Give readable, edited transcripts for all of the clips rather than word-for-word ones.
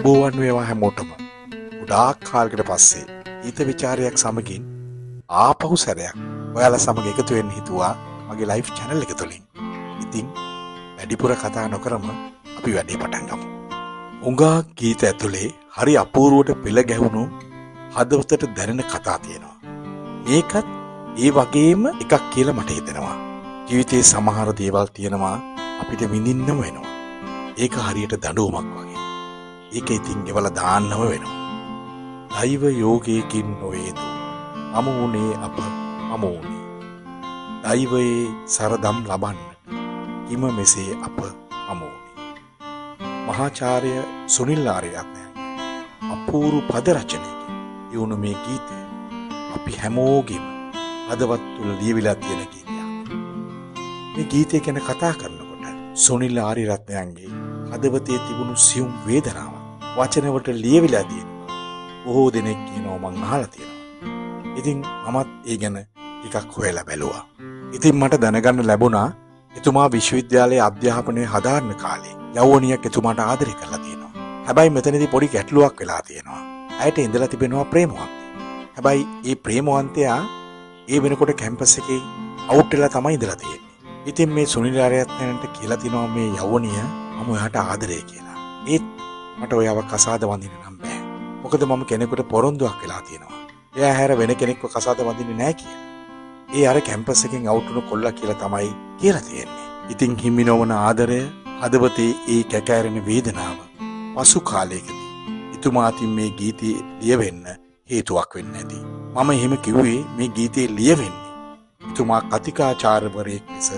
අයබෝවන් වේවා හැමෝටම. ගොඩාක් කාලයකට පස්සේ හිත විචාරයක් සමගින් ආපහු සැරයක් ඔයාලා සමග එකතු වෙන්න හිතුවා මගේ ලයිව් channel එක තුලින්. ඉතින් වැඩිපුර කතා නොකරම අපි වැඩේ පටන් ගමු. උංගා ගීත ඇතුලේ හරි අපූර්වට පෙළ ගැහුණු හදවතට දැනෙන කතා තියෙනවා. මේකත් ඒ වගේම එකක් කියලා මට හිතෙනවා. ජීවිතේ සමහර දේවල් තියෙනවා අපිට විඳින්නම වෙනවා. ඒක හරියට දඬුවමක් වගේ. ඒක ඉතින් ගෙවලා දාන්නම වෙනවා. දෛව යෝගයකින් නොවේදු අමුුනේ අප අමුුනේ. දෛවයේ සරදම් ලබන්නට හිම මෙසේ අප අමුුනේ. මහාචාර්ය සුනිල් ආරියරත්නයන් අපූර්ව පද රචනයකින් යොවුණු මේ ගීතය අපි හැමෝගෙම හදවත් තුල ලියවිලා තියෙන ගීතයක්. මේ ගීතය ගැන කතා කරනකොට සුනිල් ආරියරත්නයන්ගේ හදවතේ තිබුණු සියුම් වේදනාව වචන වලට ලියවිලා තියෙනවා. බොහෝ දෙනෙක් කියනවා මං අහලා තියෙනවා. ඉතින් මමත් ඒ ගැන ටිකක් හොයලා බැලුවා. ඉතින් මට දැනගන්න ලැබුණා එතුමා විශ්වවිද්‍යාලයේ අධ්‍යාපනයේ හදාරන කාලේ යෞවනියක් එතුමාට ආදරය කරලා තියෙනවා. හැබැයි මෙතනදී පොඩි ගැටලුවක් වෙලා තියෙනවා. ඇයට ඉඳලා තිබෙනවා ප්‍රේමවන්තයෙක්. හැබැයි මේ ප්‍රේමවන්තයා ඒ වෙනකොට කැම්පස් එකේ අවුට් වෙලා තමයි ඉඳලා තියෙන්නේ. ඉතින් මේ සුනිල් ආරියරත්නයන්ට කියලා තිනවා මේ යෞවනිය මම ඔයාට ආදරය කියලා. ඒත් මට ඔයාව කසාද වඳින්න නම් බෑ. මොකද මම කෙනෙකුට පොරොන්දුවක් වෙලා තියෙනවා. එයා හැර වෙන කෙනෙක්ව කසාද වඳින්නේ නැහැ කියලා. ඒ අර කැම්පස් එකෙන් අවුට් වුණු කොල්ලා කියලා තමයි කියලා තියෙන්නේ. ඉතින් හිමි නොවන ආදරය හදවතේ ඒ කැකෑරෙන වේදනාව පසු කාලයකදී එතුමා අතින් මේ ගීතේ ලියවෙන්න හේතුවක් වෙන්න ඇති. මම එහෙම කිව්වේ මේ ගීතේ ලියවෙන්නේ එතුමා කතිකාචාර්යවරයෙක් ලෙස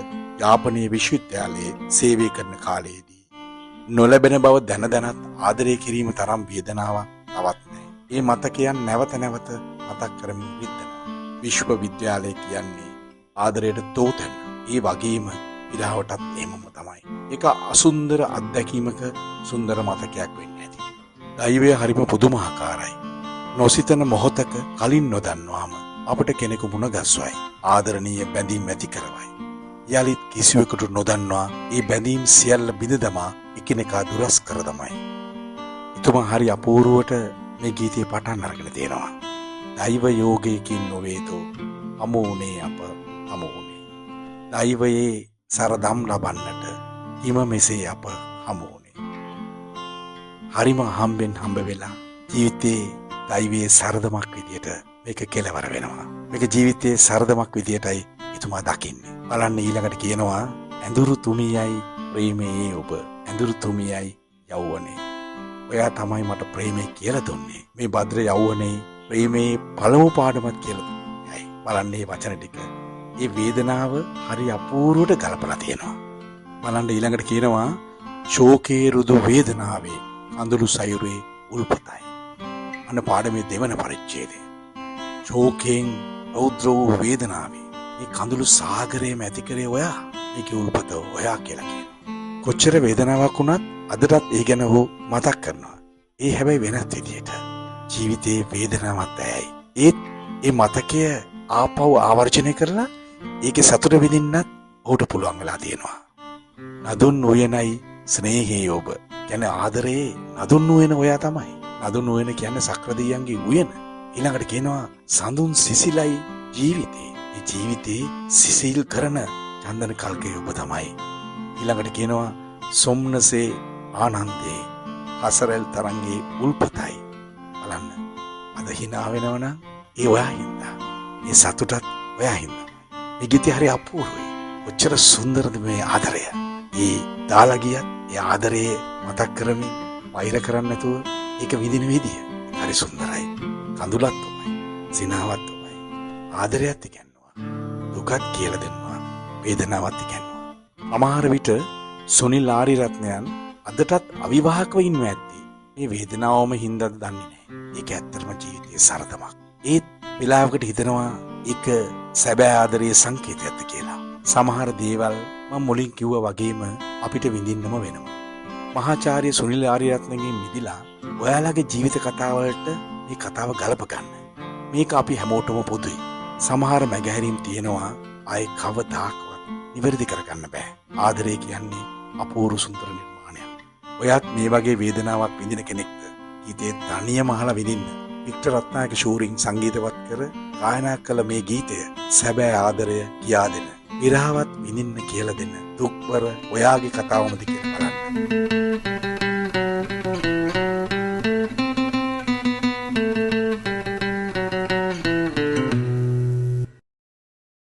යාපනයේ විශ්වවිද්‍යාලයේ සේවය කරන කාලයේදී නොලැබෙන බව දැන දැනත් ආදරය කිරීම තරම් වේදනාවක් තවත් නැහැ. මේ මතකයන් නැවත නැවත මතක් කරමින් විඳිනවා. විශ්වවිද්‍යාලය කියන්නේ ආදරයට තෝතැන්න. ඒ වගේම විරාවටත් එහෙමම තමයි. ඒක අසුන්දර අත්දැකීමක සුන්දර මතකයක් වෙන්න ඇති. දෛවය හරිම පුදුමාකාරයි. නොසිතන මොහොතක කලින් නොදන්වාම අපට කෙනෙකු මුණ ගැස්වයි. ආදරණීය බැඳීම් ඇති කරවයි. යලිත් කිසිවෙකුට නොදන්වා ඒ බැඳීම් සියල්ල බිඳ දමා එකිනෙකා දුරස් කර දමයි. එතුමා හරි අපූර්වට මේ ගීතේ පටන් අරගෙන තියෙනවා. දෛව යෝගයකින් නොවේදෝ අමුුනේ අප අමුුනේ. දෛවයේ සරදම් ලබන්නට හිම මෙසේ අප හමුුනේ. හරිම හම්බෙන් හම්බ වෙලා ජීවිතේ දෛවයේ සරදමක් විදියට මේක කෙලවර වෙනවා. මේක ජීවිතයේ සරදමක් විදියටයි එතුමා දකින්නේ. බලන්න ඊළඟට කියනවා ඇඳුරු තුමියයි ප්‍රේමයේ ඔබ ඇඳුරු තුමියයි යෞවනේ. ඔයා තමයි මට ප්‍රේමේ කියලා දුන්නේ. මේ භද්‍ර යෞවනේ ප්‍රේමේ පළමු පාඩමක් කියලා දුන්නේ. බලන්න මේ වචන ටික. මේ වේදනාව හරි අපූර්වට ගලපලා තියෙනවා. බලන්න ඊළඟට කියනවා ශෝකේ රුදු වේදනාවේ කඳුළු සයුරේ උල්පතයි. අන්න පාඩමේ දෙවන පරිච්ඡේදය. ශෝකයෙන් රෞද්‍ර වූ වේදනාවේ මේ කඳුළු සාගරයේම ඇති කරේ ඔයා. මේකේ උල්පත ඔයා කියලා කියනවා. කොච්චර වේදනාවක් වුණත් අදටත් ඒ ගැන ඔහු මතක් කරනවා. ඒ හැබැයි වෙනත් විදියට. ජීවිතේ වේදනාවක් ඇයි. ඒත් ඒ මතකය ආපහු ආවර්ජනය කරලා ඒකේ සතුට විඳින්නත් ඔහුට පුළුවන් වෙලා තියෙනවා. නදුන් උයනයි ස්නේහේ ඔබ. කියන්නේ ආදරේ නදුන් උයන ඔයා තමයි. නදුන් උයන කියන්නේ සක්‍රදීයන්ගේ උයන. ඊළඟට කියනවා සඳුන් සිසිලයි ජීවිතේ. මේ ජීවිතේ සිසිල් කරන චන්දන කල්කේ ඔබ තමයි. ඊළඟට කියනවා සොම්නසේ ආනන්දේ හසරෙල් තරංගේ උල්පතයි. බලන්න අද hina වෙනවනම් ඒ ඔයා හින්දා. මේ සතුටත් ඔයා හින්දා. මේ ගීතය හරි අපූර්වයි. ඔච්චර සුන්දරද මේ ආදරය. ඒ දාලා ගියත් ඒ ආදරේ මතක් කරමින් වෛර කරන්නේ නැතුව ඒක විඳින විදිය හරි සුන්දරයි. කඳුලත් තමයි. සිනාවත් තමයි. ආදරයත් ඉගෙනනවා. දුකත් කියලා දෙනවා. වේදනාවත් ඉගෙනනවා. අමාර විට සුනිල් ආරියරත්නයන් අදටත් අවිවාහකව ඉන්නවා ඇත්තේ. මේ වේදනාවම හින්දාද දන්නේ නැහැ. ඒක ඇත්තටම ජීවිතයේ සරදමක්. ඒත් වෙලාවකට හිතනවා ඒක සැබෑ ආදරයේ සංකේතයක්ද කියලා. සමහර දේවල් මම මුලින් කිව්වා වගේම අපිට විඳින්නම වෙනවා. මහාචාර්ය සුනිල් ආරියරත්නගෙන් මිදිලා ඔයාලගේ ජීවිත කතාවලට මේ කතාව ගලප ගන්න. මේක අපි හැමෝටම පොදුයි. සමහර මැගහැරීම් තියෙනවා ආයේ කවදාකවත් නිවැරදි කරගන්න බෑ. ආදරය කියන්නේ අපූර්ව සුන්දර නිර්මාණයක්. ඔයත් මේ වගේ වේදනාවක් විඳින කෙනෙක්ද? ගීතේ තනියම අහලා විඳින්න. වික්ටර් රත්නායක ෂූරින් සංගීතවත් කර ගායනා කළ මේ ගීතය සැබෑ ආදරය කියා දෙන, විරහවත් විඳින්න කියලා දෙන දුක්බර ඔයාගේ කතාවමද කියලා බලන්න.